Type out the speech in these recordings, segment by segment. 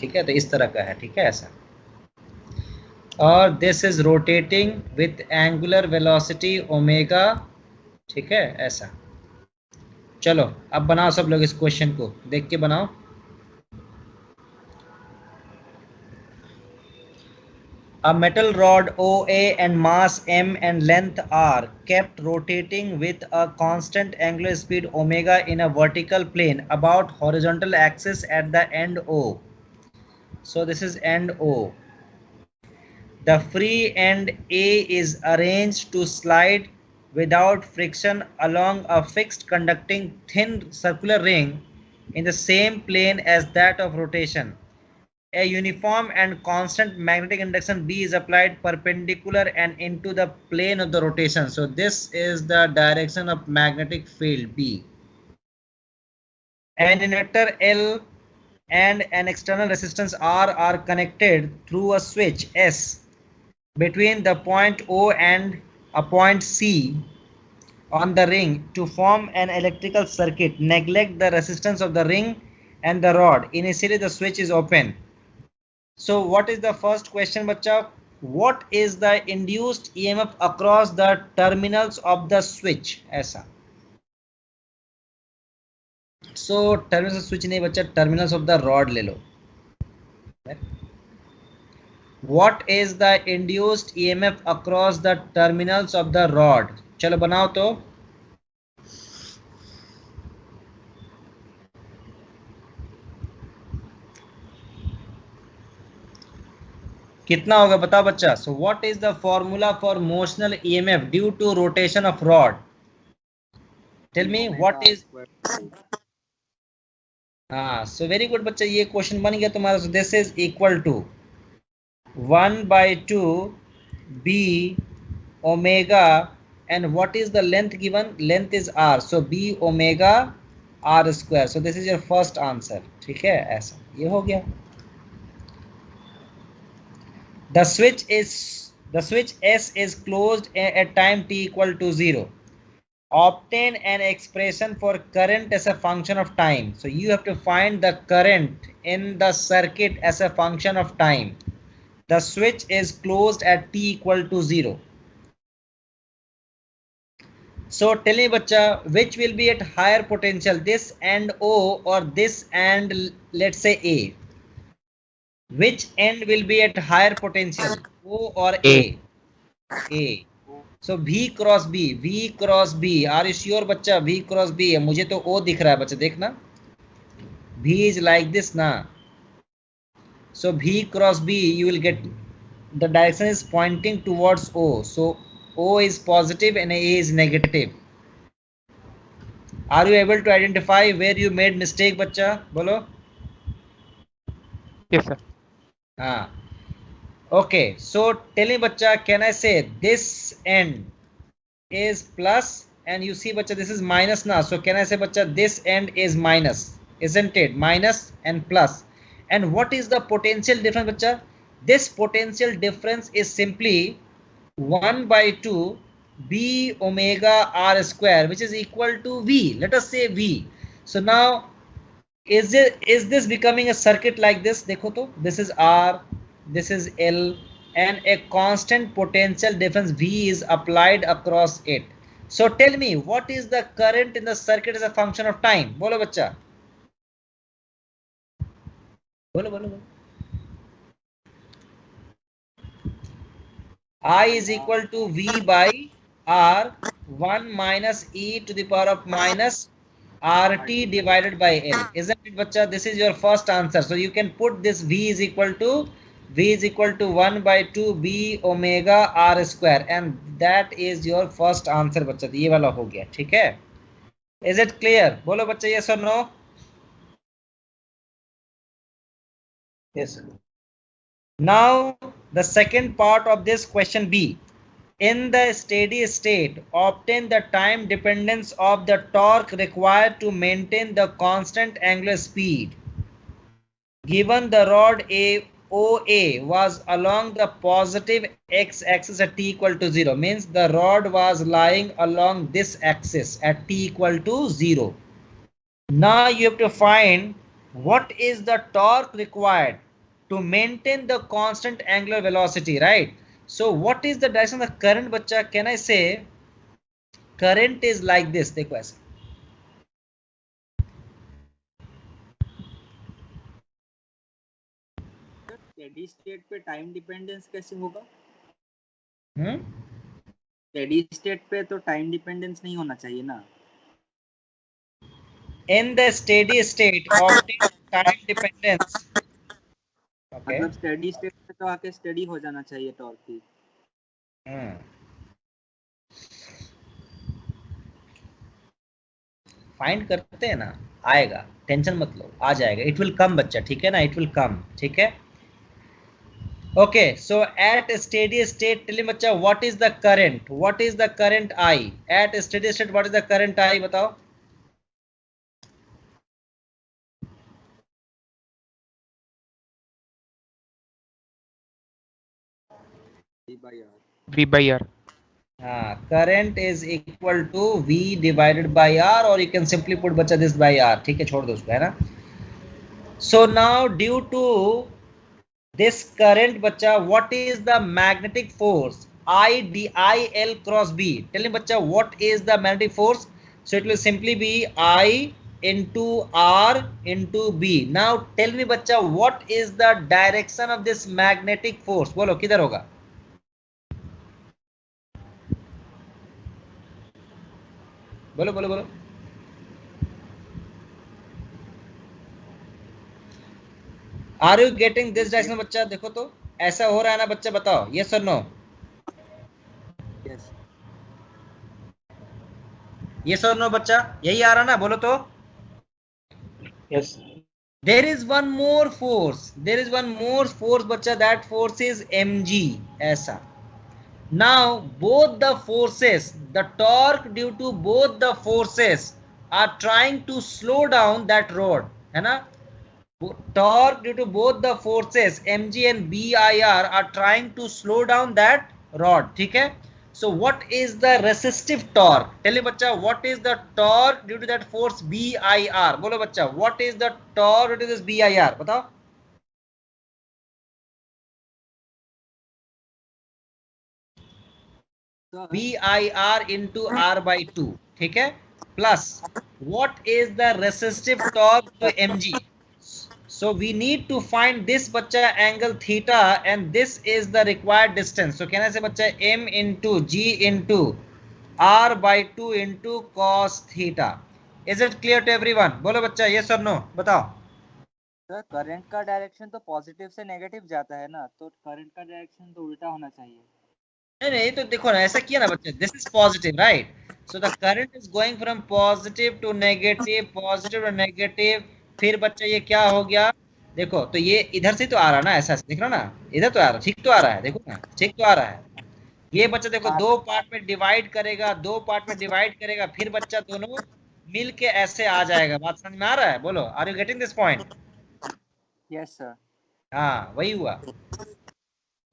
ठीक है, तो इस तरह का है, ठीक है ऐसा। और this is rotating with angular velocity omega, ठीक है ऐसा। चलो अब बनाओ सब लोग, इस क्वेश्चन को देख के बनाओ। A metal rod OA and mass m and length r kept rotating with a constant angular speed omega in a vertical plane about horizontal axis at the end O. So this is end O. The free end A is arranged to slide without friction along a fixed conducting thin circular ring in the same plane as that of rotation. A uniform and constant magnetic induction B is applied perpendicular and into the plane of the rotation. So this is the direction of magnetic field B. An inductor L and an external resistance R are connected through a switch S between the point O and a point C on the ring to form an electrical circuit. Neglect the resistance of the ring and the rod. Initially the switch is open. So what is the first question, bacha? What is the induced EMF across the terminals of the switch? ऐसा. So terminals of switch नहीं बच्चा, terminals of the rod ले लो. What is the induced EMF across the terminals of the rod? चलो बनाओ तो. कितना होगा बताओ बच्चा. So what is the formula for motional EMF due to rotation of rod? Tell me what is. हाँ, so very good बच्चा, ये क्वेश्चन बन गया तुम्हारा. So this is equal to 1/2 B omega, and what is the length given? Length is r, so B omega r square. So this is your first answer, ठीक है ऐसा. ये हो गया. The switch S is closed at time t equal to 0. Obtain an expression for current as a function of time. So you have to find the current in the circuit as a function of time. The switch is closed at t equal to 0. So tell me bacha, which will be at higher potential, this and O or this and let's say A? Which end will be at higher potential, O or A? A. So V cross B, V cross B. Are you sure बच्चा V cross B है? मुझे तो O दिख रहा है बच्चा, देखना. V is like this ना. So V cross B, you will get the direction is pointing towards O. So O is positive and A is negative. Are you able to identify where you made mistake बच्चा? बोलो. Yes sir. हाँ. Okay, so tell me बच्चा, can I say this end is plus and you see bacha this is minus now? So can I say bacha this end is minus, isn't it? Minus and plus. And what is the potential difference bacha? This potential difference is simply 1/2 B omega r square, which is equal to V. Let us say V. So now is this becoming a circuit like this? देखो तो, this is R, this is L, and a constant potential difference V is applied across it. So tell me, what is the current in the circuit as a function of time? बोलो बच्चा, बोलो बोलो बोलो. I is equal to V by R, 1 minus e to the power of minus RT divided by L. Isn't it बच्चा? This is your first answer. So you can put this V is equal to 1/2 B omega r square, and that is your first answer बच्चा. ये वाला हो गया, ठीक है. Is it clear? बोलो बच्चा yes or no? Yes. Now the second part of this question B. In the steady state, obtain the time dependence of the torque required to maintain the constant angular speed. Given the rod OA was along the positive x-axis at t equal to 0, means the rod was lying along this axis at t equal to 0. Now you have to find what is the torque required to maintain the constant angular velocity, right? So what is the direction of the current बच्चा? Can I say current is like this? देखो ऐसे, steady state पे time dependence कैसे होगा? हम्म, steady state पे तो time dependence नहीं होना चाहिए ना. in the steady state obtain time dependence. Okay. मतलब स्टेडी स्टेट पे तो आके स्टेडी हो जाना चाहिए टॉर्क भी. फाइंड करते हैं ना, आएगा, टेंशन मत लो, आ जाएगा, इट विल कम बच्चा, ठीक है ना, इट विल कम, ठीक है. Okay, so at steady state tell बच्चा what is the current, what is the current I at steady state, what is the current I, बताओ. V by R. हाँ, current is equal to V divided by R, or you can simply put बच्चा this by R, ठीक है, छोड़ दो उसको, है ना. So now due to this current बच्चा, what is the magnetic force IL cross B? Tell me बच्चा what is the magnetic force? So it will simply be I into R into B. Now tell me बच्चा what is the direction of this magnetic force? बोलो किधर होगा? बोलो बोलो बोलो. Are you getting this direction बच्चा? देखो तो ऐसा हो रहा है ना बच्चा, बताओ यस और नो. यस. यस और नो बच्चा, यही आ रहा ना, बोलो तो. Yes. There is one more force, there is one more force बच्चा, that force is mg, ऐसा. Now both the forces, the torque due to both the forces are trying to slow down that rod, है ना. Torque due to both the forces mg and bir are trying to slow down that rod, ठीक है. So what is the resistive torque? Tell me बच्चा what is the torque due to that force BIR? बोलो बच्चा what is the torque due to this BIR? बताओ. BIR into R by 2, ठीक है, plus what is the resistive torque to mg? So we need to find this बच्चा angle theta, and this is the required distance. So can I say बच्चा m into g into r by 2 into cos theta. Is it clear to everyone? बोलो बच्चा yes or no, बताओ. Sir current का direction तो positive से negative जाता है ना, तो करंट का डायरेक्शन तो उल्टा होना चाहिए. नहीं नहीं, तो देखो ना, ऐसा किया ना बच्चे, this is positive, right. So the current is going from positive to negative, positive to negative. फिर बच्चा ये क्या हो गया, देखो तो ये इधर से तो आ रहा ना, ऐसा देख रहा ना, इधर तो आ रहा, ठीक तो आ रहा है, देखो ना, ठीक तो आ रहा है. ये बच्चा देखो दो पार्ट में डिवाइड करेगा, दो पार्ट में डिवाइड करेगा, फिर बच्चा दोनों मिल के ऐसे आ जाएगा. बात समझ में आ रहा है? बोलो, are you getting this point? Yes sir. हाँ, वही हुआ.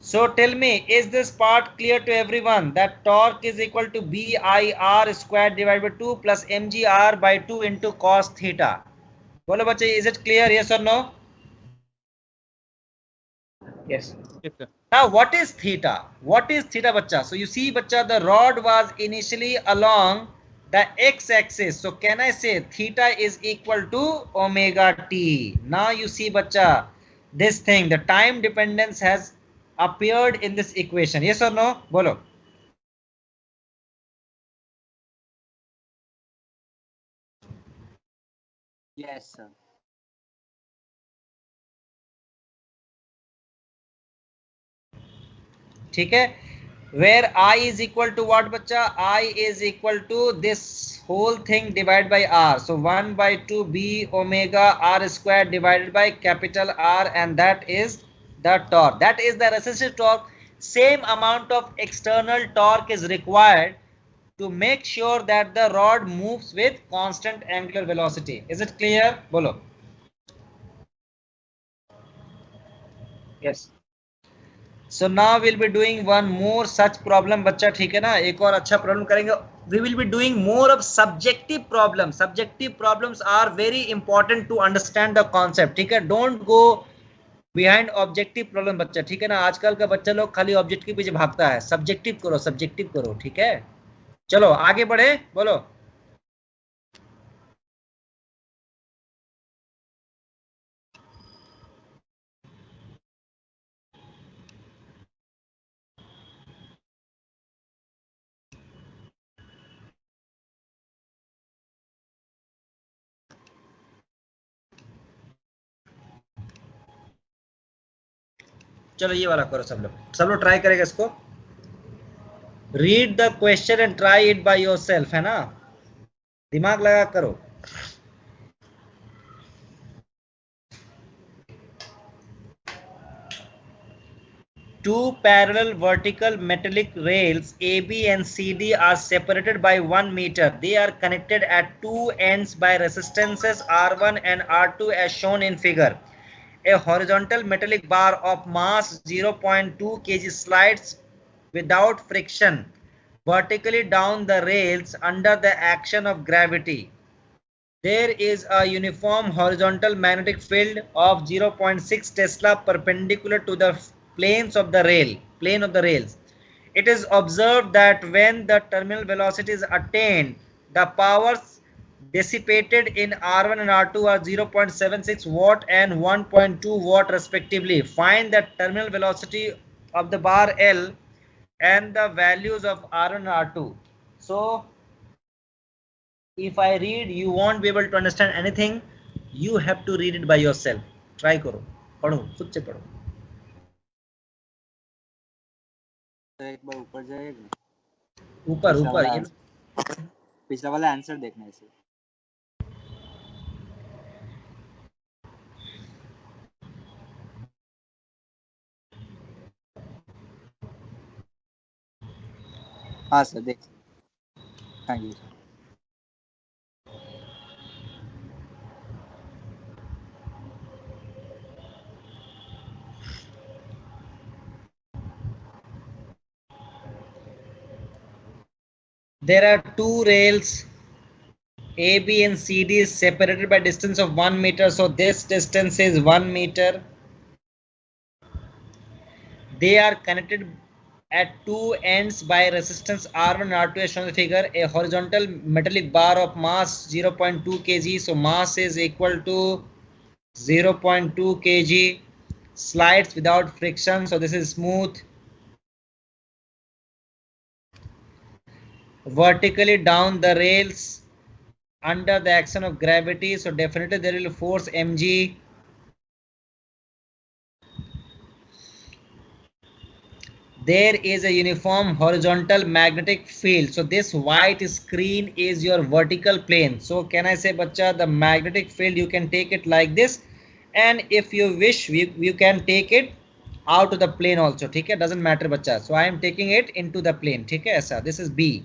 So tell me, is this part clear to everyone that torque is equal to BIR squared divided by 2 plus MGR by 2 into cos theta? बोलो बच्चे, is it clear? Yes or no? Yes. Yes, sir. Now what is theta? What is theta बच्चा? So you see बच्चा, the rod was initially along the x-axis. So can I say theta is equal to omega t? Now you see बच्चा, this thing, the time dependence has appeared in this equation. Yes or no? Bolo. Yes sir. ठीक है. Where I is equal to what बच्चा? I is equal to this whole thing divided by R. So 1 by 2 b omega r square divided by capital R, and that is the torque. That is the resistive torque. Same amount of external torque is required to make sure that the rod moves with constant angular velocity. Is it clear? Bolo. Yes. So now we'll be doing one more such problem बच्चा, ठीक है ना, एक और अच्छा problem करेंगे. We will be doing more of subjective problems. Subjective problems are very important to understand the concept, ठीक है. Don't go behind objective problem बच्चा, ठीक है ना। आजकल का बच्चा लोग खाली ऑब्जेक्ट के पीछे भागता है, सब्जेक्टिव करो, सब्जेक्टिव करो, ठीक है। चलो आगे बढ़े, बोलो। चलो ये वाला करो, सब लोग ट्राई करेगा इसको। Read the question and try it by yourself, है ना, दिमाग लगा करो। Two parallel vertical metallic rails AB and CD are separated by 1 meter. They are connected at two ends by resistances R1 and R2 as shown in figure. A horizontal metallic bar of mass 0.2 kg slides without friction vertically down the rails under the action of gravity. There is a uniform horizontal magnetic field of 0.6 Tesla perpendicular to the plane of the rails. It is observed that when the terminal velocity is attained, the powers dissipated in R1 and R2 are 0.76 watt and 1.2 watt respectively. Find the terminal velocity of the bar L and the values of R1 and R2. So if I read, you won't be able to understand anything. You have to read it by yourself. Try करो, पढ़ो, खुद से पढ़ो। तो एक बार ऊपर जाएगा, ऊपर ऊपर ये पिछला वाला आंसर देखना है इसे। हाँ सर देख, thank you. There are two rails AB and CD separated by distance of 1 meter. So this distance is 1 meter. They are connected at two ends by resistance R1 and R2 as shown in the figure. A horizontal metallic bar of mass 0.2 kg. So mass is equal to 0.2 kg. Slides without friction. So this is smooth. Vertically down the rails under the action of gravity. So definitely there will force mg. There is a uniform horizontal magnetic field. So this white screen is your vertical plane. So can I say bacha, the magnetic field you can take it like this, and if you wish you can take it out of the plane also, ठीक है, doesn't matter bacha. So I am taking it into the plane, ठीक है, ऐसा. This is B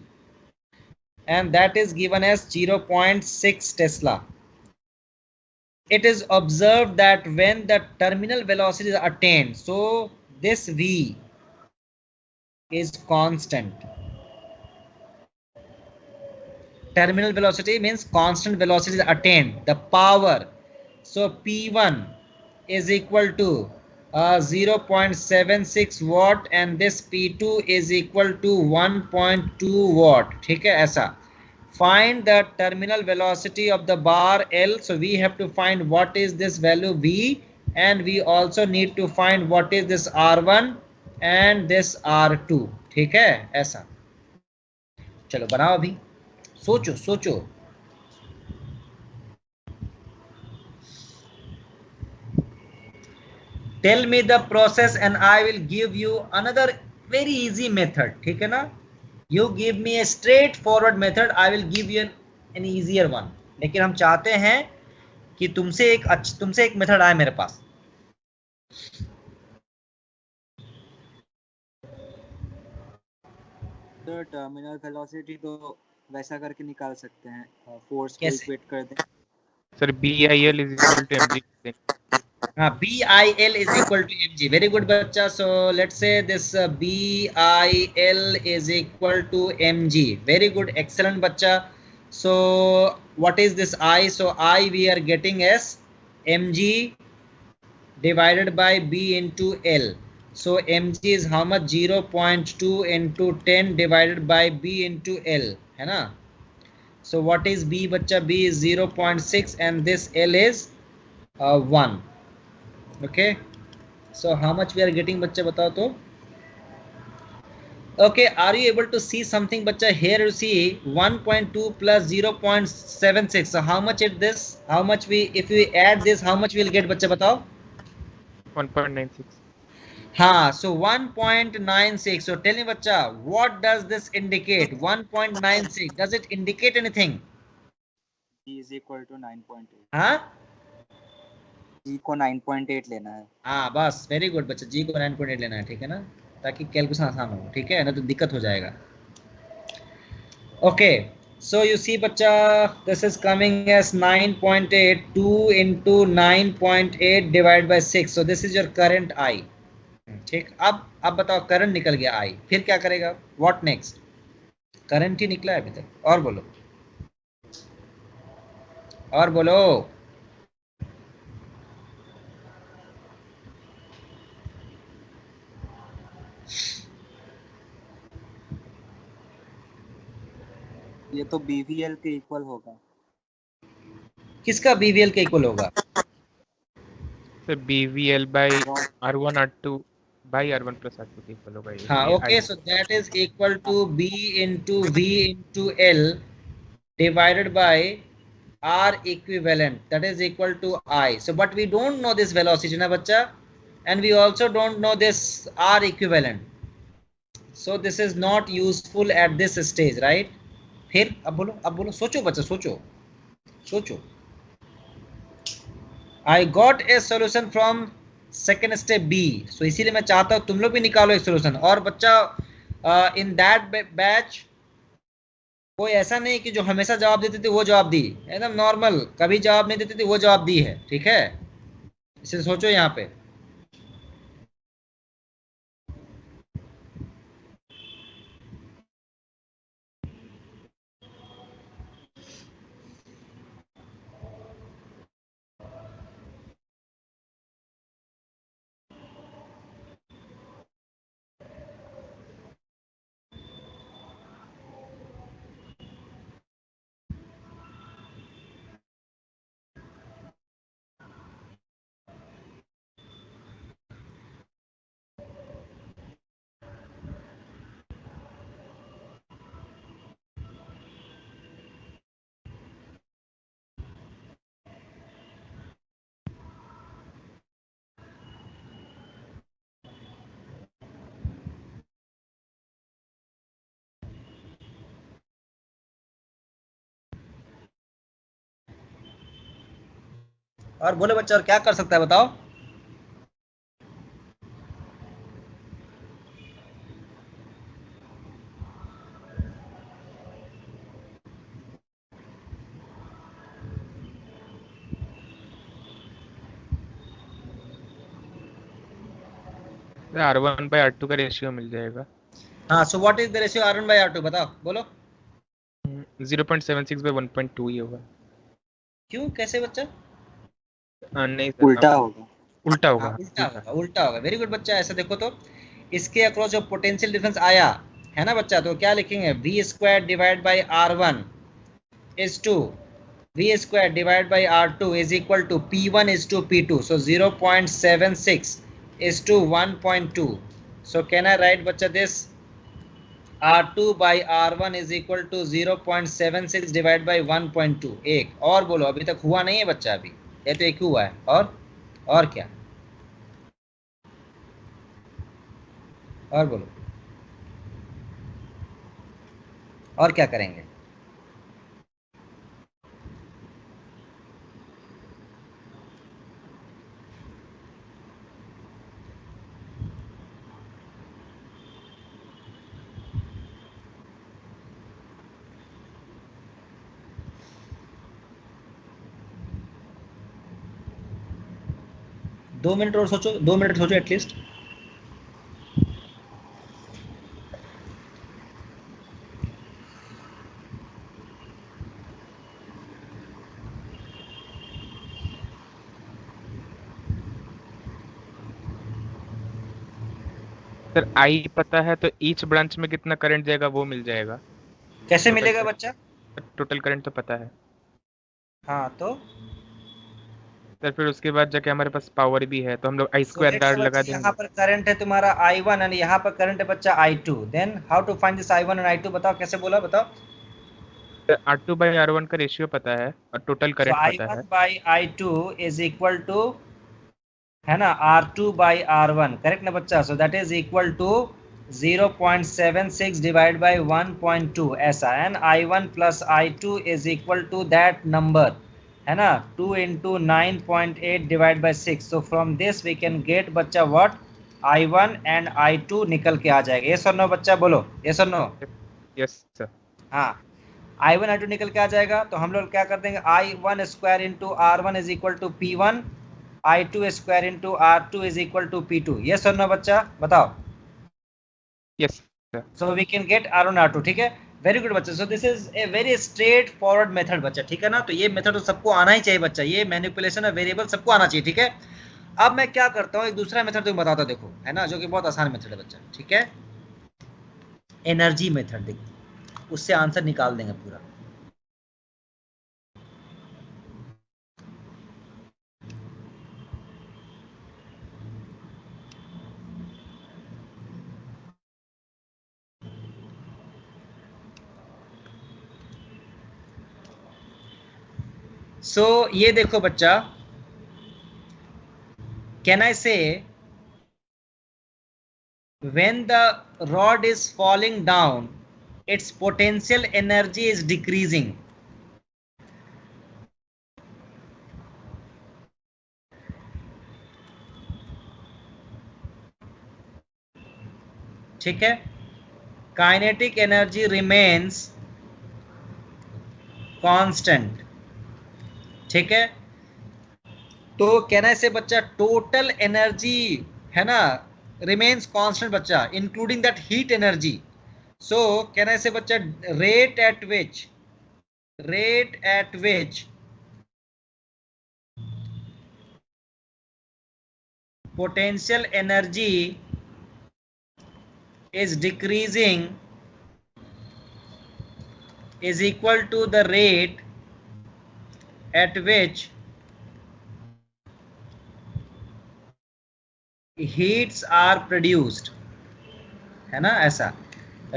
and that is given as 0.6 Tesla. It is observed that when the terminal velocity is attained, so this V is constant. Terminal velocity means constant velocity is attained. The power, so P1 is equal to 0.76 watt and this P2 is equal to 1.2 watt. ठीक है, ऐसा. Find the terminal velocity of the bar L. So we have to find what is this value V, and we also need to find what is this R1 and this R2. ठीक है, ऐसा. चलो बनाओ अभी, सोचो सोचो. Tell me the process and I will give you another very easy method. ठीक है ना. You give me a straightforward method, I will give you an easier one. लेकिन हम चाहते हैं कि तुमसे एक मेथड आए मेरे पास. तो टर्मिनल वेलोसिटी तो वैसा करके निकाल सकते हैं, फोर्स को कैसे? इक्वेट कर दें Sir, BIL is equal to mg. BIL is equal to mg. Very good bachcha. So let's say this BIL is equal to mg. Very good, excellent bachcha. So what is this I? So I we are getting as mg divided by b into L. So mg is how much? 0.2 into 10 divided by b into L, है ना? So what is b बच्चा? b is 0.6 and this L is 1. Okay, so how much we are getting बच्चा, बताओ तो? Okay, are you able to see something बच्चा? Here you see 1.2 plus 0.76. So how much is this? How much we, if we add this, how much we'll get बच्चा, बताओ? 1.96. हाँ, so 1.96. So tell me बच्चा, what does this indicate? 1.96, does it indicate anything? G is equal to 9.8. हाँ, G को 9.8 लेना है. हाँ बस, वेरी गुड बच्चा, जी को 9.8 लेना है, ठीक है ना, ताकि कैलकुलेशन आसान हो, ठीक है ना, तो दिक्कत हो जाएगा. ओके, so you see बच्चा, this is coming as 9.8, 2 into 9.8 divided by 6. So this is your current I. ठीक, अब बताओ, करंट निकल गया I, फिर क्या करेगा? What next? करंट ही निकला है अभी तक. और बोलो, और बोलो. ये तो BVL के इक्वल होगा. किसका BVL के इक्वल होगा? So BVL by R1 R2 by R1 plus R2 के इक्वल होगा ये. हाँ, ये okay, I. So that is equal to B into V into L divided by R equivalent, that is equal to I. So but we don't know this velocity ना बच्चा, and we also don't know this R equivalent. So this is not useful at this stage, right? फिर अब बोलो, सोचो बच्चा, सोचो. I got a solution from second step B. So इसीलिए मैं चाहता हूँ तुम लोग भी निकालो एक सोल्यूशन. और बच्चा, इन दैट बैच कोई ऐसा नहीं कि जो हमेशा जवाब देती थी वो जवाब दी, एकदम नॉर्मल, कभी जवाब नहीं देती थी वो जवाब दी है, ठीक है? इसे सोचो यहाँ पे. और बोले बच्चा, और क्या कर सकता है बताओ? R1 by R2 का रेशियो मिल जाएगा. हाँ, सो what is the ratio R1 by R2, बताओ, बोलो. 0.76 by 1.2 ही होगा. क्यों, कैसे बच्चा? नहीं सर, उल्टा होगा. उल्टा होगा. हाँ, उल्टा होगा. वेरी गुड बच्चा. ऐसा देखो तो, इसके अक्रॉस जो पोटेंशियल डिफरेंस आया है ना बच्चा, तो क्या लिखेंगे? V square divide by R1 is to V square divided by R2 is equal to P1 is to P2. So 0.76 is to 1.2. So can I write बच्चा this? R2 by R1 is equal to 0.76 divided by 1.2. एक और बोलो, अभी तक हुआ नहीं है बच्चा, अभी ये तो एक हुआ है. और क्या? और बोलो, और क्या करेंगे? दो मिनट और सोचो, 2 मिनट सोचो एटलीस्ट. सर आई पता है तो ईच ब्रांच में कितना करंट जाएगा वो मिल जाएगा। कैसे टोटल मिलेगा करंट, बच्चा? टोटल करंट तो पता है हाँ तो सर, फिर उसके बाद जाके हमारे पास पावर भी है तो हम लोग I so square let's say R लगा बच्चा यहाँ देंगे। पर करंट है तुम्हारा I1 एंड यहाँ पर करंट है बच्चा I2, then how to find this I1 and I2? बताओ कैसे बोला, बताओ। R2 बाई R1 का रेशियो पता है और टोटल सो करंट पता I1 है। By I2 is equal to, है ना, R2 बाई R1, करेक्ट ना बच्चा? So that is equal to 0.76 divide by 1.2 ऐसा, and I1 plus I2 is equal to that number, है ना, 2 into 9.8 divide by 6। So from this we can get बच्चा what, I1 and I2 निकल के आ जाएगा। ये सुनो बच्चा, बोलो ये सुनो। Yes sir. हाँ, I1 I2 निकल के आ जाएगा तो हम लोग क्या कर देंगे, I1 square into R1 is equal to P1, I2 square into R2 is equal to P2। ये सुनना बच्चा, बताओ। Yes sir. So we can get R1 R2, ठीक है, वेरी गुड बच्चा। So this is a very straightforward method बच्चा, ठीक है ना। तो ये मेथड तो सबको आना ही चाहिए बच्चा, ये मैनिपुलेशन ऑफ वेरिएबल सबको आना चाहिए, ठीक है। अब मैं क्या करता हूँ, एक दूसरा मेथड तुम्हें बताता हूँ, देखो, है ना, जो कि बहुत आसान मेथड है बच्चा, ठीक है। एनर्जी मेथड, देखो उससे आंसर निकाल देंगे पूरा। सो ये देखो बच्चा, कैन आई से when the rod is falling down its potential energy is decreasing, ठीक है, काइनेटिक एनर्जी रिमेन्स कांस्टेंट, ठीक है। तो कहना से बच्चा टोटल एनर्जी, है ना, रिमेन्स कांस्टेंट बच्चा, इंक्लूडिंग दैट हीट एनर्जी। सो कहना से बच्चा rate at which potential energy is decreasing is equal to the rate at which heats are produced, है ना, ऐसा।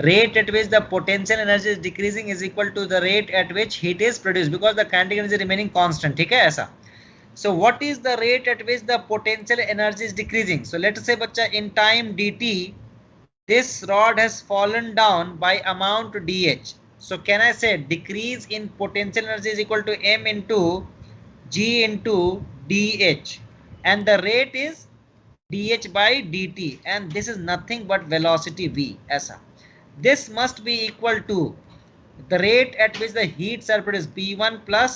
rate at which the potential energy is decreasing is equal to the rate at which heat is produced because the kinetic energy remaining constant, ठीक है, ऐसा। so what is the rate at which the potential energy is decreasing? so let's say बच्चा in time dt this rod has fallen down by amount dh. So can I say decrease in potential energy is equal to m into g into dh, and the rate is dh by dt, and this is nothing but velocity v, ऐसा। this must be equal to the rate at which the heats are produced, p1 plus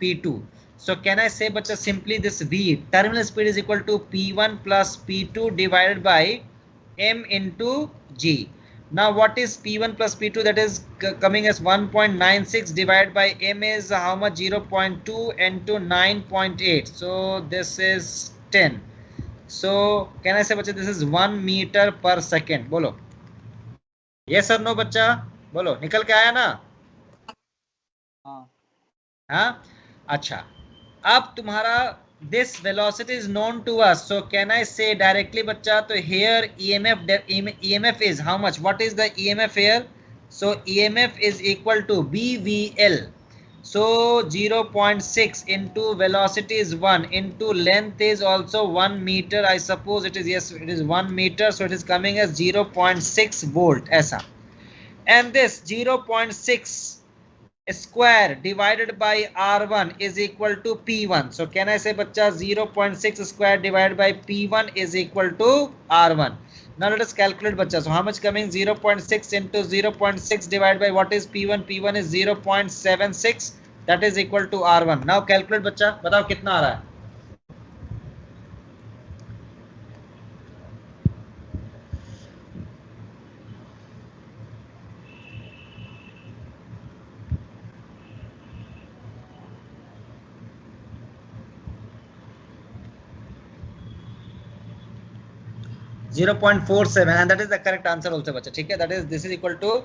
p2. so can I say bacha simply this v, terminal speed is equal to p1 plus p2 divided by m into g. now what is p1 plus p2? that is coming as 1.96 divided by m is how much, 0.2 into 9.8, so this is 10. so can I say bacha this is 1 meter per second? बोलो yes or no बच्चा, बोलो, निकल के आया ना? हाँ। हाँ, अच्छा। अब तुम्हारा this velocity is known to us, so can I say directly बच्चा, तो here EMF is how much? what is the EMF here? so EMF is equal to BVL. so 0.6 into velocity is 1 into length is also 1 meter, I suppose it is, yes it is 1 meter, so it is coming as 0.6 volt ऐसा। and this 0.6 square divided by R1 is equal to P1. So can I say bacha 0.6 square divided by P1 is equal to R1. Now let us calculate bacha. So how much coming? 0.6 into 0.6 divided by what is P1? P1 is 0.76, that is equal to R1. Now calculate bacha. बताओ कितना आ रहा है? 0.47 and that is the correct answer also बच्चा, ठीक है. That is, this is equal to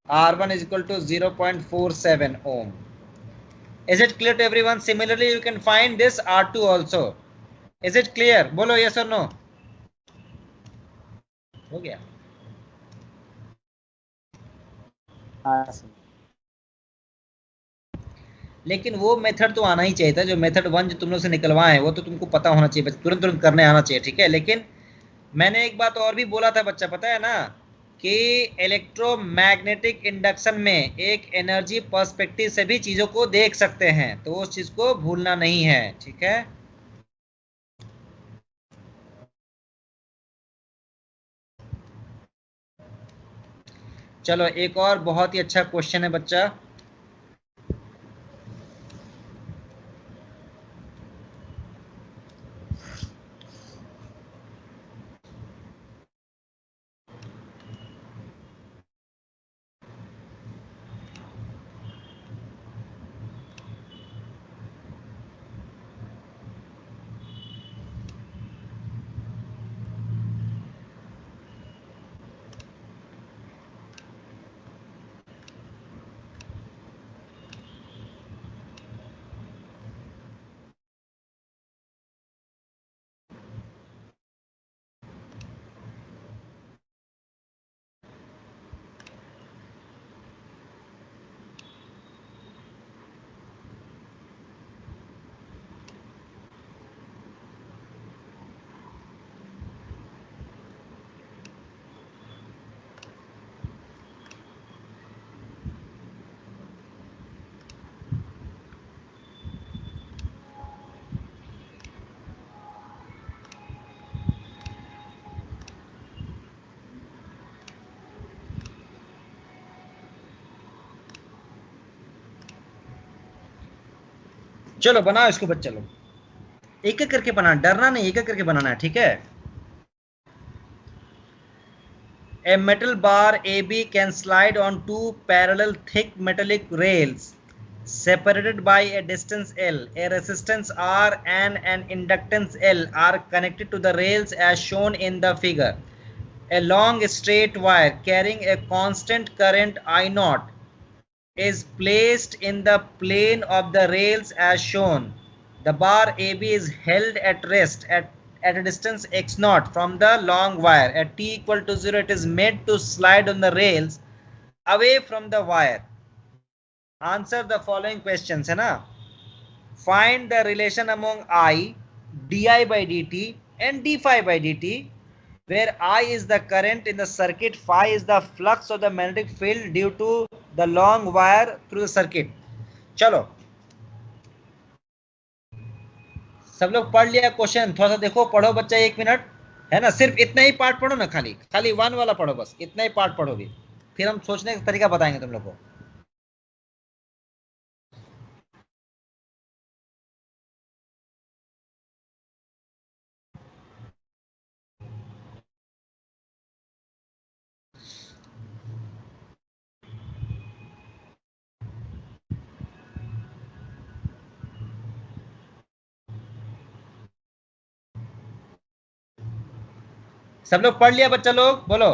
R1 is equal to 0.47 ohm. Is it clear to everyone? Similarly you can find this R2 also. Is it clear? बोलो yes or no. हो गया. हाँ sir. लेकिन वो method तो आना ही चाहिए था, जो मेथड 1 जो तुम लोग से निकलवाए हैं वो तो तुमको पता होना चाहिए, तुरंत तुरंत करने आना चाहिए, ठीक है. लेकिन मैंने एक बात और भी बोला था बच्चा, पता है ना, कि इलेक्ट्रोमैग्नेटिक इंडक्शन में एक एनर्जी पर्सपेक्टिव से भी चीजों को देख सकते हैं, तो उस चीज को भूलना नहीं है, ठीक है. चलो एक और बहुत ही अच्छा क्वेश्चन है बच्चा. चलो बनाओ इसको बच्चा लोग, एक एक करके बनाना, डरना नहीं, एक एक करके बनाना है, ठीक है. A metal bar AB can slide on two parallel thick metallic rails separated by a distance L. A resistance R and an inductance L are connected to the rails as shown in the figure. A long straight wire carrying a constant current I0 is placed in the plane of the rails as shown. The bar AB is held at rest at a distance x0 from the long wire. At t equal to 0, it is made to slide on the rails away from the wire. Answer the following questions, है ना. Find the relation among I, di by dt and d phi by dt, where I is the current in the circuit, phi is the flux of the magnetic field due to the long wire through the circuit. चलो सब लोग पढ़ लिया question? थोड़ा सा देखो, पढ़ो बच्चा, 1 मिनट, है ना. सिर्फ इतना ही पार्ट पढ़ो ना, खाली खाली 1 वाला पढ़ो, बस इतना ही पार्ट पढ़ो भी, फिर हम सोचने का तरीका बताएंगे तुम लोग को. सब लोग पढ़ लिया बच्चा लोग? बोलो.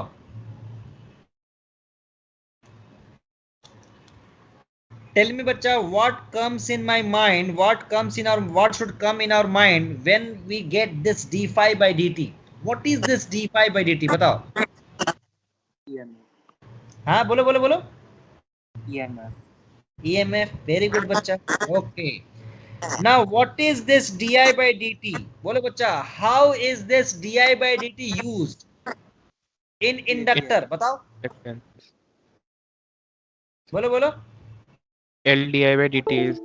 Tell me बच्चा, what comes in my mind, what should come in our mind when we get this d phi by dt? What is this d phi by dt? बताओ. हाँ बोलो बोलो बोलो. EMF. EMF, very good बच्चा. Okay. Now what is this di by dt? बोलो बच्चा, how is this di by dt used in inductor? बताओ. बोलो बोलो. L di by dt is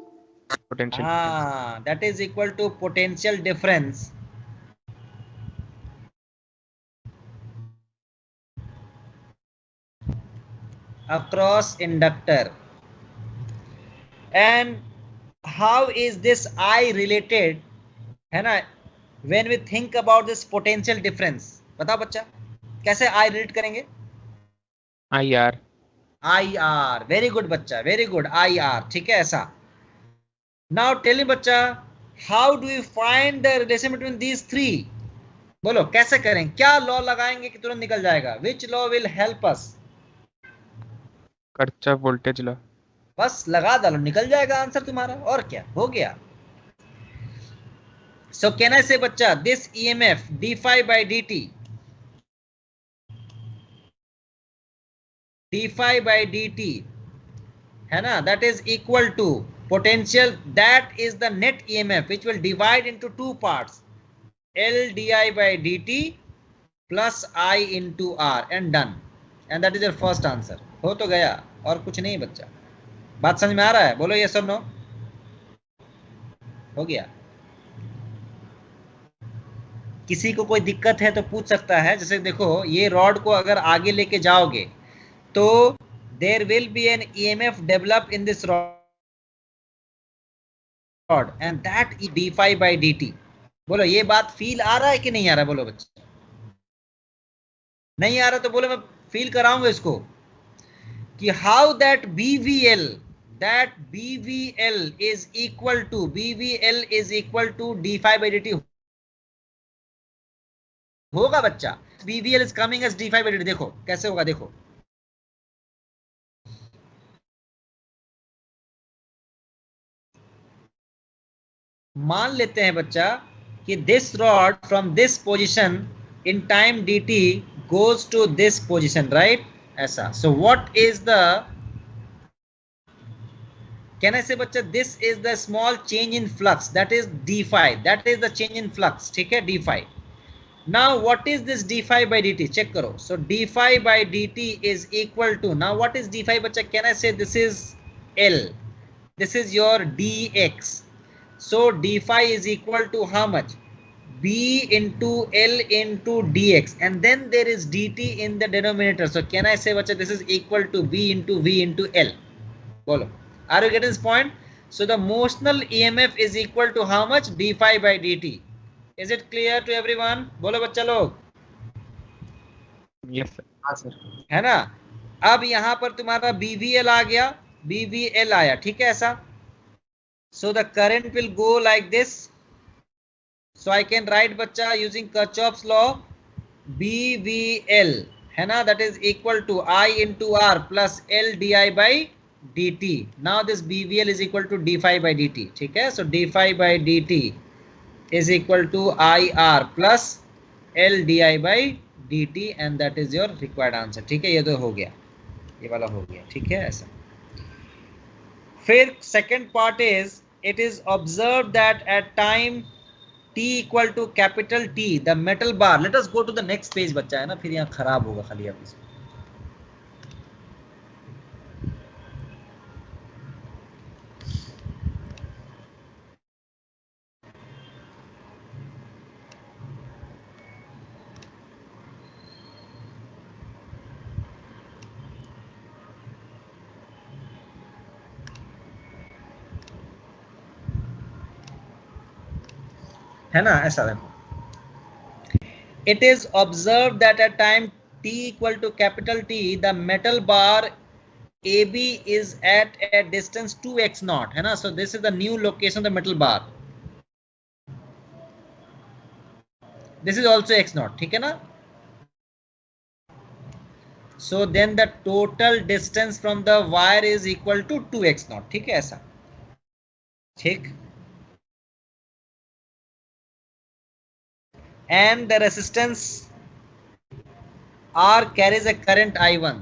potential. हाँ, that is equal to potential difference across inductor. And how is this I related, है ना, when we think about this potential difference? बताओ बच्चा, कैसे I relate करेंगे? IR. IR, very good बच्चा, very good. IR, ठीक है ऐसा. Now tell me बच्चा, how do we find the relation between these three? बोलो कैसे करें, क्या लॉ लगाएंगे कि तुरंत निकल जाएगा? Which law will help us? Kirchhoff voltage law. बस लगा डालो, निकल जाएगा आंसर तुम्हारा, और क्या हो गया। सो कैन आई से बच्चा this EMF d phi by D t, d phi by D t है ना, that is equal to potential, that is the net EMF which will divide into two parts, L di by dt plus I into R, and done, and that is your first answer। हो तो गया, और कुछ नहीं बच्चा। बात समझ में आ रहा है? बोलो yes or no। हो गया। किसी को कोई दिक्कत है तो पूछ सकता है। जैसे देखो ये रॉड को अगर आगे लेके जाओगे तो there will be an EMF develop in this rod and that is d phi by dt। बोलो ये बात फील आ रहा है कि नहीं आ रहा है? बोलो बच्चे, नहीं आ रहा तो बोलो मैं फील कराऊंगा इसको कि how that BVL is equal to d phi by dt होगा बच्चा। BVL is coming as d phi by dt, देखो कैसे होगा, देखो मान लेते हैं बच्चा कि this rod from this position in time dt goes to this position, right? ऐसा। So what is the, can I say बच्चा this is the small change in flux, that is d phi, that is the change in flux, ठीक है, d phi। Now what is this d phi by dt, check करो। So d phi by dt is equal to, now what is d phi बच्चा? Can I से this is L, this is your dx, so d phi is equal to how much? B into L into dx, and then there is dt in the denominator, so can I say bacha this is equal to B into L? Bolo, are you getting this point? So the motional EMF is equal to how much? d phi by dt। is it clear to everyone? Bolo bachcha log, yes sir. है ना? अब यहां पर तुम्हारा BVL आ गया, BVL आया, ठीक है ऐसा। So the current will go like this, so I can write बच्चा using Kirchhoff's law, BVL है ना, that is equal to I into R plus L di by dt। now this BVL is equal to d phi by dt, ठीक है। so d phi by dt is equal to IR plus L di by dt, and that is your required answer, ठीक है। ये तो हो गया, ये वाला हो गया, ठीक है ऐसा। फिर second part is, it is observed that at time t equal to capital T, the metal bar, let us go to the next page बच्चा, है ना, फिर यहाँ खराब होगा खाली आप इसमें। है ना ऐसा। it is observed that at time t equal to capital T, the metal bar AB is at a distance 2x naught, है ना। so this is the new location of the metal bar, this is also x naught, ठीक है ना। so then the total distance from the wire is equal to 2x naught, ठीक है ऐसा, ठीक। and the resistance R carries a current I1,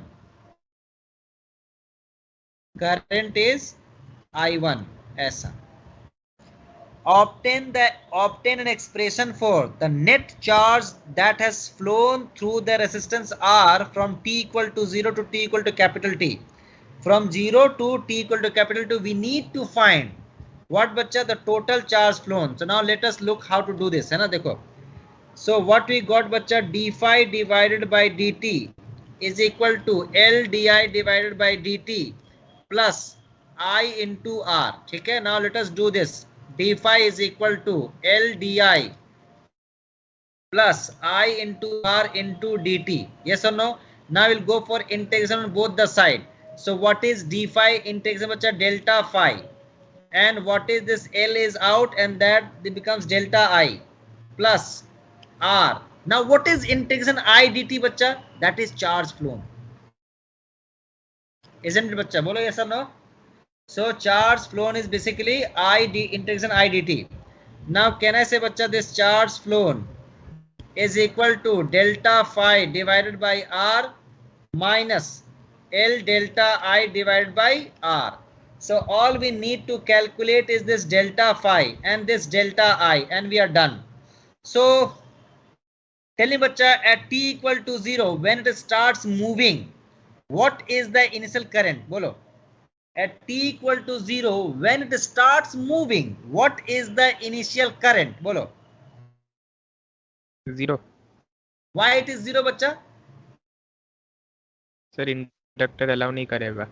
current is I1 ऐसा। obtain an expression for the net charge that has flown through the resistance R from t equal to 0 to t equal to capital T, from 0 to t equal to capital T we need to find what बच्चा? the total charge flown। so now let us look how to do this, है ना। देखो, so what we got बच्चा? d phi divided by dt is equal to L di divided by dt plus I into R, ठीक है। now let us do this, d phi is equal to L di plus I into R into dt, yes or no? now we'll go for integration on both the side। so what is d phi integration बच्चा? delta phi, and what is this? L is out and that becomes delta I plus R. Now what is integration I dt बच्चा? That is charge flown. Isn't it बच्चा? बोलो yes or no? So charge flown is basically integration I dt. Now can I say बच्चा this charge flown is equal to delta phi divided by R minus L delta I divided by R. So all we need to calculate is this delta phi and this delta I, and we are done. So tell me बच्चा, at t equal to 0 when it starts moving, what is the initial current? बोलो. At t equal to 0 when it starts moving, what is the initial current? बोलो. 0. Why it is 0 बच्चा? Sir inductor allow नहीं करेगा.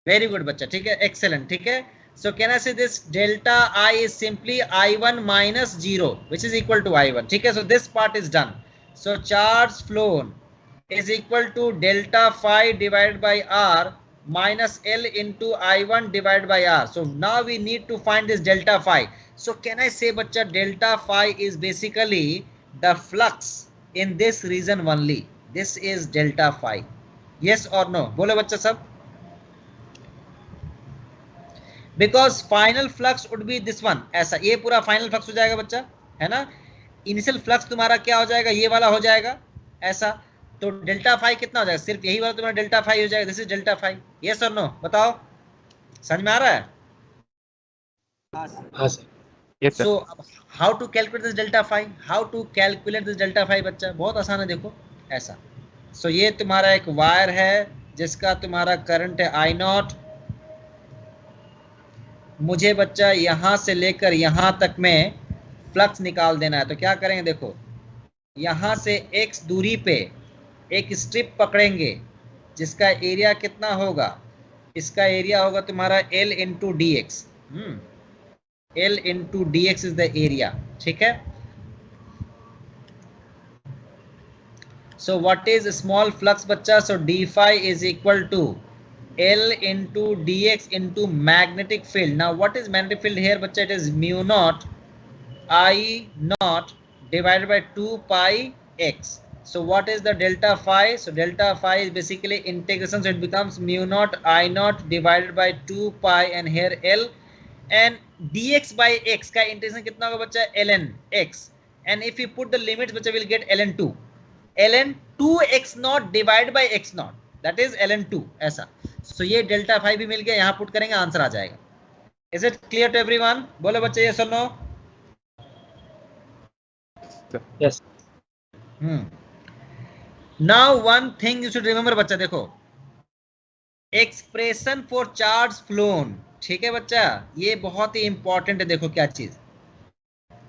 Very good बच्चा, ठीक है, excellent, ठीक है. So can I say this delta I is simply I1 minus 0 which is equal to I1, ठीक है. So this part is done. So charge flown is equal to delta phi divided by R minus L into I1 divided by R. So now we need to find this delta phi. So can I say बच्चा delta phi is basically the flux in this region only. This is delta phi. Yes or no? बोलो बच्चा सब. Because final flux would be this one. ऐसा ये पूरा final flux हो जाएगा बच्चा, है ना. इनिशियल फ्लक्स तुम्हारा क्या हो जाएगा? ये वाला हो जाएगा ऐसा. तो डेल्टा फाई कितना हो जाएगा? सिर्फ यही वाला तुम्हारा डेल्टा फाई हो जाएगा. This is delta phi. Yes और नो? बताओ, समझ में आ रहा है? हाँ sir. Yes sir. So how to calculate this delta phi? How to calculate this delta phi बच्चा? बहुत आसान है, देखो ऐसा. सो ये तुम्हारा एक वायर है जिसका तुम्हारा करंट है आई नॉट. मुझे बच्चा यहां से लेकर यहां तक में फ्लक्स निकाल देना है. तो क्या करेंगे? देखो, यहां से x दूरी पे एक स्ट्रिप पकड़ेंगे जिसका एरिया कितना होगा? इसका एरिया होगा तुम्हारा L into D X. L into D X is the area, ठीक है. So what is small flux बच्चा? So D phi is equal to L into dx into magnetic field. Now what is magnetic field here बच्चा? It is mu naught I naught divided by 2 pi x. So what is the delta phi? So delta phi is basically integration, so it becomes mu naught I naught divided by 2 pi and here L, and dx by x का integration कितना होगा बच्चा? ln x, and if you put the limits बच्चा we'll get ln 2 x naught divided by x naught, that is ln 2 ऐसा. सो ये delta phi भी मिल गया, यहाँ पुट करेंगे आंसर आ जाएगा. Is it clear to everyone? बोलो बच्चे, यस और no? Yes. Now one thing you should remember बच्चा, देखो एक्सप्रेशन फॉर चार्ज फ्लोन, ठीक है बच्चा, ये बहुत ही इंपॉर्टेंट है. देखो क्या चीज,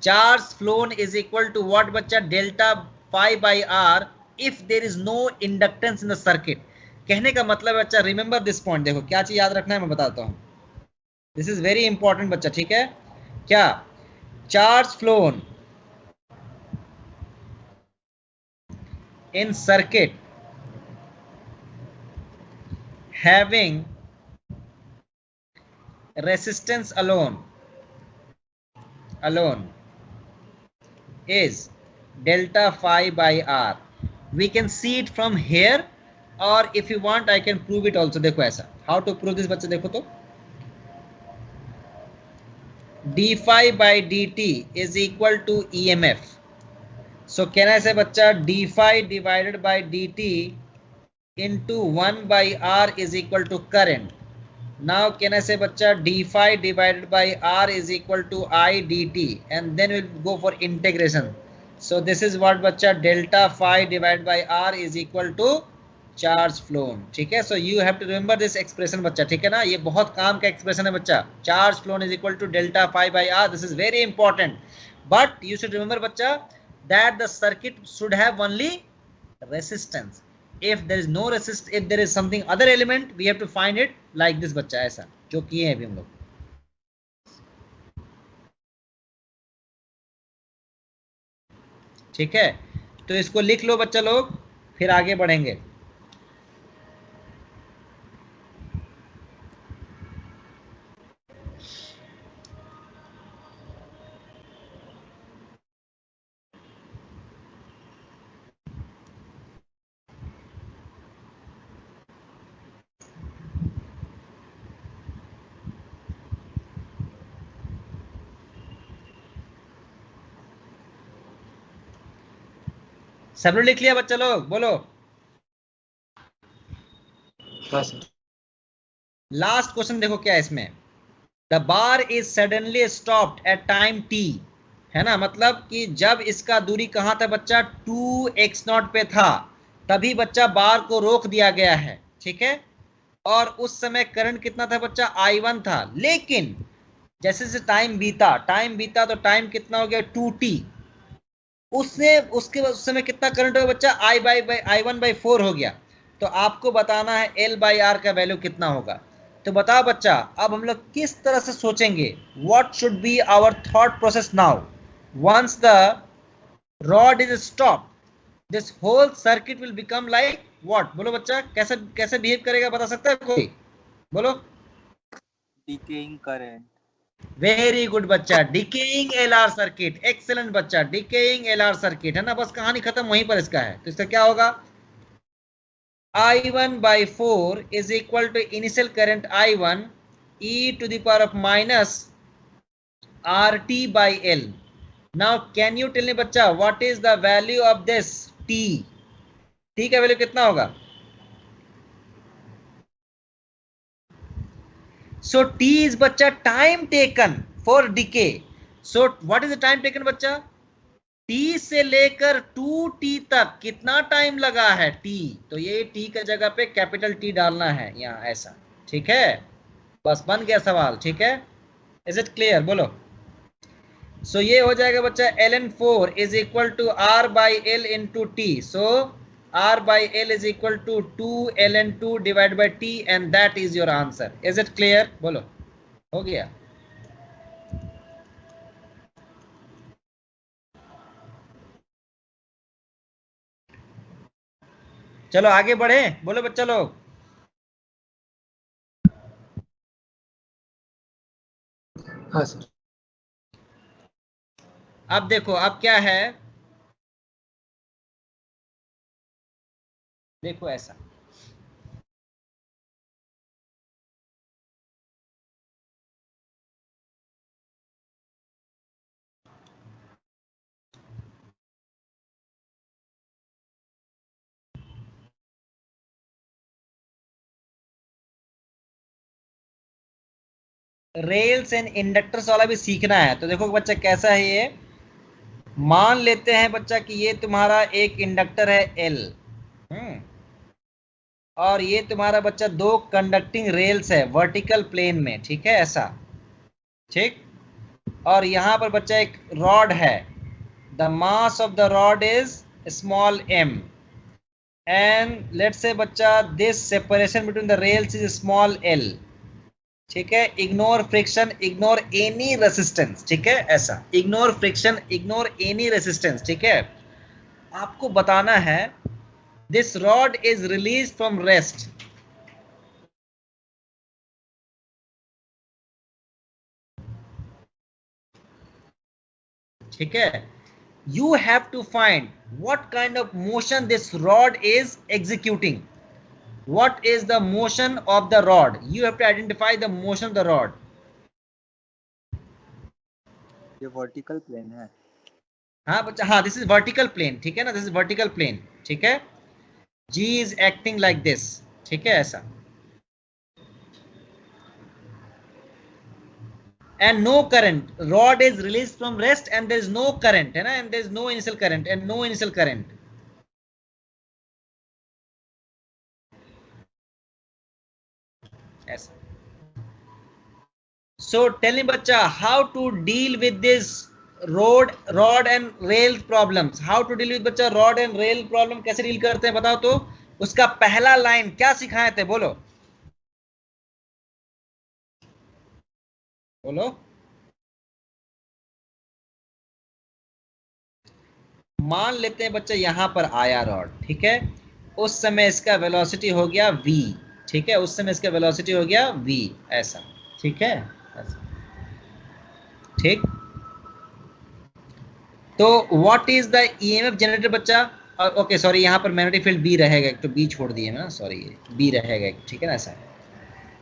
charge flown is equal to what बच्चा? Delta phi by R if there is no inductance in the circuit. कहने का मतलब बच्चा, रिमेंबर दिस पॉइंट. देखो क्या चीज याद रखना है, मैं बताता हूं. दिस इज वेरी इंपॉर्टेंट बच्चा, ठीक है. क्या? Charge flown in circuit having resistance alone is delta phi by r. We can see it from here, or if you want I can prove it also. देखो ऐसा, how to prove this बच्चे? देखो तो d phi by dt is equal to EMF. So can I say बच्चा d phi divided by dt into 1 by r is equal to current. Now can I say बच्चा d phi divided by r is equal to I dt, and then we'll go for integration. So this is what बच्चा delta phi divided by r is equal to charge flown, ठीक है. So you have to remember this expression बच्चा, ठीक है ना. ये बहुत काम का एक्सप्रेशन है बच्चा. Charge flown is equal to delta phi by R. This is very important, but you should remember बच्चा that the circuit should have only resistance. if there is no resist, if there is something other element, we have to find it like this बच्चा, ऐसा जो किए हैं अभी हम लोग. ठीक है, तो इसको लिख लो बच्चा लोग, फिर आगे बढ़ेंगे. सब लोग लिख लिया बच्चा लोग, बोलो। हाँ सर। लास्ट क्वेश्चन देखो क्या है इसमें, the bar is suddenly stopped at time t, है ना, मतलब कि जब इसका दूरी कहां था बच्चा, 2x0 पे था, तभी बच्चा बार को रोक दिया गया है, ठीक है। और उस समय करंट कितना था बच्चा, I1 था। लेकिन जैसे जैसे टाइम बीता तो टाइम कितना हो गया, 2t, उसने उसके उस समय कितना करंट होगा बच्चा, I1/4 हो गया। तो आपको बताना है L/R का वैल्यू कितना होगा। तो बताओ बच्चा, अब हम लोग किस तरह से सोचेंगे, what should be our thought process now once the rod is stop, this whole circuit will become like what, बोलो बच्चा, कैसे कैसे बिहेव करेगा, बता सकता है कोई, बोलो। Decaying current. वेरी गुड बच्चा, डिकेइंग एलआर सर्किट, एक्सेलेंट बच्चा, डिकेइंग एलआर सर्किट, है ना, बस कहानी खत्म वहीं पर इसका है। तो इसका क्या होगा, I1/4 is equal to initial current I1 e to the power of minus RT by L. Now can you tell me बच्चा, what is the value of this T? T का वैल्यू कितना होगा, so T is बच्चा time taken for decay. So what is the time taken बच्चा, T से लेकर 2T तक कितना टाइम लगा है T, तो ये T का जगह पे कैपिटल T डालना है यहाँ ऐसा, ठीक है, बस बन गया सवाल, ठीक है। इज इट क्लियर, बोलो। सो ये हो जाएगा बच्चा ln4 is equal to R/L into t, so R/L is equal to 2 ln2 divide by t, and that is your answer. Is it clear, बोलो, हो गया। चलो आगे बढ़े, बोलो बच्चा लोग। हाँ सर। अब देखो, अब क्या है, देखो ऐसा, रेल्स एंड इंडक्टर्स वाला भी सीखना है। तो देखो बच्चा कैसा है ये, मान लेते हैं बच्चा कि ये तुम्हारा एक इंडक्टर है L, और ये तुम्हारा बच्चा 2 कंडक्टिंग रेल्स है वर्टिकल प्लेन में, ठीक है, ऐसा, ठीक। और यहाँ पर बच्चा एक रॉड है, the mass of the rod is small m, and let's say बच्चा this separation between the rails is small l, ठीक है। Ignore friction, ignore any resistance, ठीक है, ऐसा, ignore friction, ignore any resistance, ठीक है। आपको बताना है this rod is release from rest, ठीक है। You have to find what kind of motion this rod is executing, what is the motion of the rod, you have to identify the motion of the rod. ये vertical plane है। हाँ बच्चा, हाँ, this is vertical plane, ठीक है ना, this is vertical plane, ठीक है। G is acting like this, ठीक है, ऐसा, and no current, rod is released from rest and there is no current, है ना, and there is no initial current and no initial current, ऐसा। So tell me बच्चा, how to deal with this rod and rail problems, how to deal with बच्चा rod and rail problem, कैसे deal करते हैं बताओ। तो उसका पहला लाइन क्या सिखाए थे, बोलो बोलो। मान लेते हैं बच्चा यहाँ पर आया रॉड, ठीक है, उस समय इसका वेलोसिटी हो गया v, ठीक है, उस समय इसका वेलोसिटी हो गया v, ऐसा, ठीक है, ऐसा, ठीक। तो what is the EMF generator बच्चा, ओके सॉरी, यहाँ पर मैग्नेटिक फील्ड बी रहेगा, एक तो बी छोड़ दिए ना, सॉरी, बी रहेगा, ठीक है ना, ऐसा।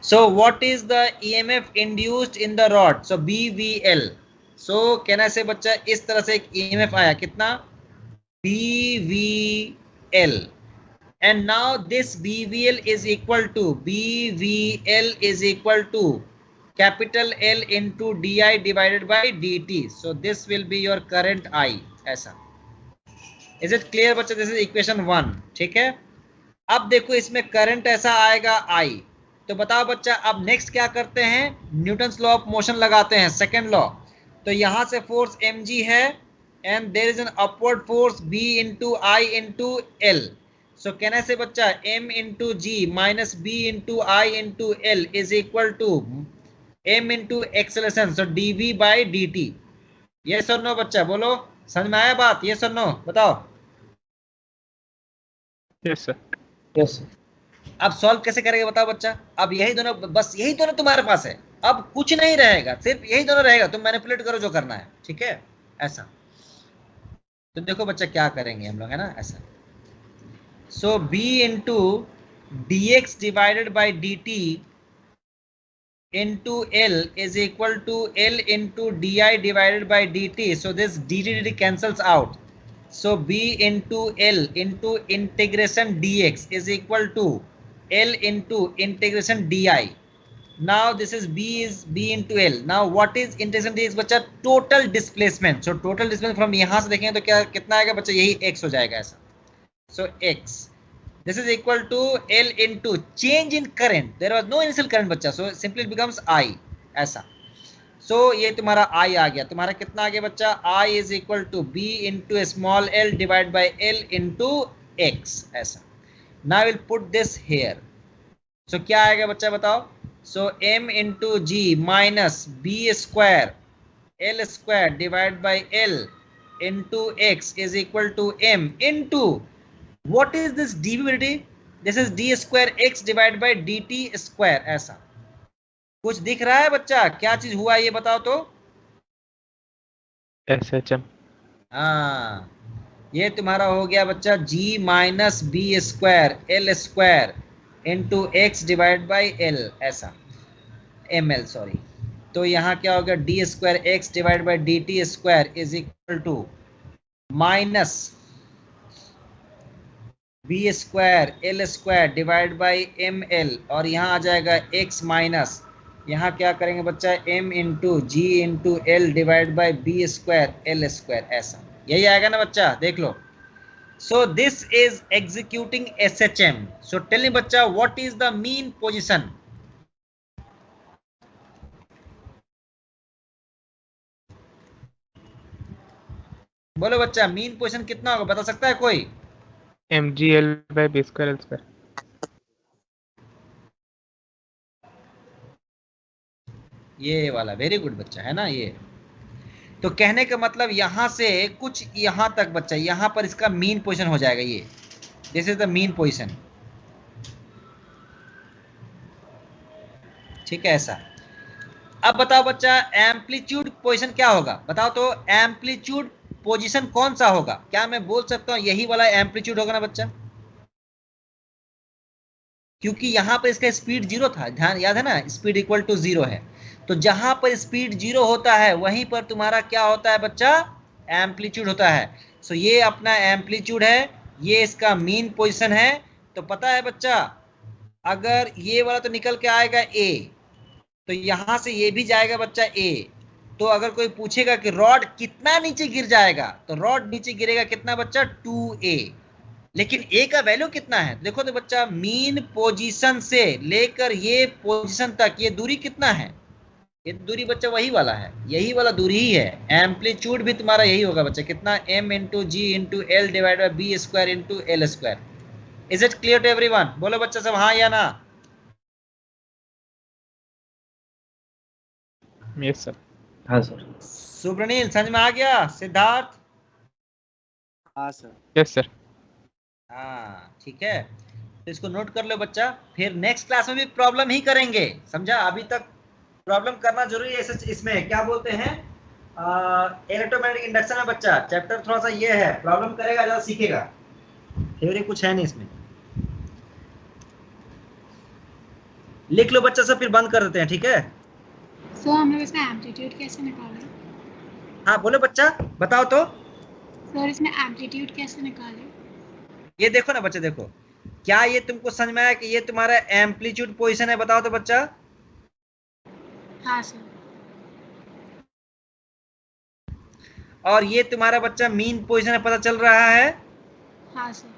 So what is the EMF induced in the rod, so BVL, सो कहना से बच्चा इस तरह से एक ईएमएफ आया, कितना BVL, and now this BVL is equal to capital L into DI divided by DT. So this will be your current I. ऐसा. Is it clear बच्चा? This is equation 1. ठीक है. अब देखो इसमें करंट ऐसा आएगा I. तो बताओ बच्चा, अब नेक्स्ट क्या करते हैं? न्यूटन्स लॉ ऑफ मोशन लगाते हैं, सेकेंड लॉ. तो यहां से फोर्स mg है and there is an upward force b into I into L. So can I say बच्चा m into G minus b into I into L is equal to m into acceleration, so dv by dt. Yes or no बच्चा, बोलो समझ में आया बात? Yes or no बताओ. Yes sir. Yes sir. अब solve कैसे करेंगे बताओ बच्चा? अब यही दोनों, बस यही दोनों तुम्हारे पास है, अब कुछ नहीं रहेगा, सिर्फ यही दोनों रहेगा. तुम मैनिपुलेट करो जो करना है, ठीक है? ऐसा. तो देखो बच्चा क्या करेंगे हम लोग, है ना, ऐसा. सो b into dx divided by dt into L is equal to L into di divided by dt. So this dt cancels out. So b into L into integration dx is equal to L into integration di. Now this is b into L. Now what is integration dx बच्चा? Total displacement. So total displacement from यहाँ से देखेंगे तो क्या कितना आएगा बच्चा? यही x हो जाएगा ऐसा. So x. This is equal to L into change in current. There was no initial current बच्चा, so simply it becomes I ऐसा. So ये तुम्हारा I आ गया. तुम्हारा कितना आ गया बच्चा? I is equal to B into small l divided by L into x ऐसा. Now I will put this here. So क्या आएगा बच्चा बताओ? So m into g minus b square l square divided by l into x is equal to m into what is this dv? This is d square x divided by dt square ऐसा. कुछ दिख रहा है बच्चा? क्या चीज हुआ ये बताओ तो? SHM. हाँ, ये तुम्हारा हो गया बच्चा g minus B square L square into X divide by L ऐसा, ml सॉरी. तो यहाँ क्या हो गया? D square X divide by D T square is equal to minus B square L square divide by M L, और यहाँ आ जाएगा x minus, यहाँ क्या करेंगे बच्चा? m into ji into L divide by B square L square ऐसा. यही आएगा ना बच्चा? देख लो. So this is executing SHM. So tell me बच्चा, what is the mean position? बोलो बच्चा, मीन पोजीशन कितना होगा? बता सकता है कोई? mgl by b square l square. ये वाला वेरी गुड बच्चा, है ना ये. तो कहने का मतलब यहां से कुछ यहां तक बच्चा, यहां पर इसका मीन पोजीशन हो जाएगा ये. This is the mean position. ठीक है ऐसा. अब बताओ बच्चा, एम्पलीट्यूड पोजीशन क्या होगा? बताओ तो, एम्पलीट्यूड पोजीशन कौन सा होगा? क्या मैं बोल सकता हूं यही वाला एम्पलीट्यूड होगा ना बच्चा? क्योंकि यहां पर इसका स्पीड 0 था, ध्यान याद है ना, स्पीड इक्वल टू 0 है. तो जहां पर स्पीड 0 होता है वहीं पर तुम्हारा क्या होता है बच्चा? एम्पलीट्यूड होता है. सो ये अपना एम्पलीट्यूड है, ये इसका मीन पोजीशन है. तो पता है बच्चा, अगर ये वाला तो निकल के आएगा A, तो यहां से ये भी जाएगा बच्चा A. तो अगर कोई पूछेगा कि रॉड कितना नीचे गिर जाएगा, तो रॉड नीचे गिरेगा कितना बच्चा? 2A. लेकिन A का वैल्यू कितना है? देखो तो बच्चा, मीन पोजीशन से लेकर ये पोजीशन तक ये दूरी कितना है? ये दूरी बच्चा वही वाला है, यही वाला दूरी ही है. एम्पलीट्यूड भी तुम्हारा यही होगा बच्चा, कितना? m into ji into L divide by B square into L square. Is it clear to everyone? बोलो बच्चा सब हाँ या ना? Yes sir. हाँ सर. सुब्रनील समझ में आ गया? सिद्धार्थ? हाँ सर. Yes sir. हाँ ठीक है. तो इसको नोट कर लो बच्चा, फिर नेक्स्ट क्लास में भी प्रॉब्लम ही करेंगे, समझा? अभी तक प्रॉब्लम करना जरूरी है. इसमें क्या बोलते हैं, इलेक्ट्रोमैग्नेटिक इंडक्शन है बच्चा. चैप्टर थोड़ा सा ये है, प्रॉब्लम करेगा ज्यादा सीखेगा, थ्योरी कुछ है नहीं इसमें. लिख लो बच्चा सब, फिर बंद कर देते हैं, ठीक है? सो हम लोग इसका एम्पलीट्यूड कैसे निकालें? हाँ बोलो बच्चा, बताओ तो. सर इसमें एम्पलीट्यूड कैसे निकालें? ये देखो ना बच्चा, देखो क्या ये तुमको समझ में आया कि ये तुम्हारा एम्पलीट्यूड पोजीशन है? बताओ तो बच्चा। हाँ सर। और ये तुम्हारा बच्चा मीन पोजीशन है, पता चल रहा है? हाँ सर।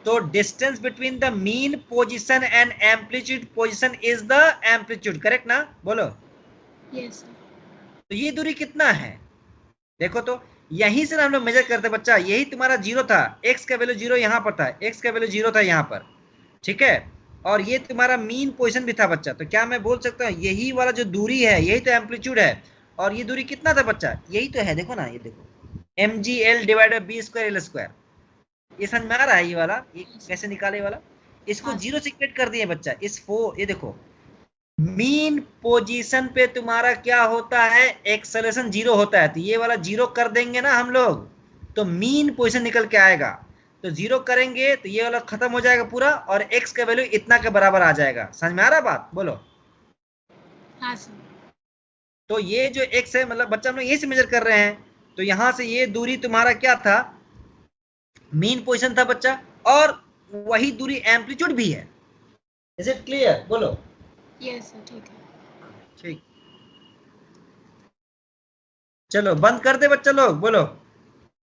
तो distance between the mean position and amplitude position is the amplitude, correct ना? बोलो। Yes sir. तो ये दूरी कितना है? देखो तो यहीं से हम लोग मेजर करते बच्चा, यही तुम्हारा 0 था, x का वैल्यू 0 यहाँ पर था, x का वैल्यू 0 था यहाँ पर, ठीक है? और ये तुम्हारा मीन पोजीशन भी था बच्चा। तो क्या मैं बोल सकता हूँ यही वाला जो दूरी है यही तो एम्पलीट्यूड है? और ये दूरी कितना था बच्चा? यही तो है, देखो ना, ये देखो mgl divided by b square l square. ये समझ में आ रहा है ये वाला? ये कैसे निकाले वाला? इसको 0 से इक्वेट कर दिए बच्चा। ये देखो मीन पोजीशन पे तुम्हारा क्या होता है? एक्सेलरेशन 0 होता है, तो ये वाला 0 कर देंगे ना हम लोग तो मीन पोजीशन निकल के आएगा। तो 0 करेंगे तो ये वाला खत्म हो जाएगा पूरा और x का वैल्यू इतना के बराबर आ जाएगा। समझ में आ रहा बात? बोलो। हाँ सर। तो ये जो x है मतलब बच्चा हम लोग यही से मेजर कर रहे हैं। तो यहां से ये दूरी तुम्हारा क्या था? मीन पोजीशन था बच्चा, और वही दूरी एम्पलीट्यूड भी है। Is it clear? बोलो। यस सर, ठीक है। ठीक, चलो बंद कर दे बच्चा लोग, बोलो।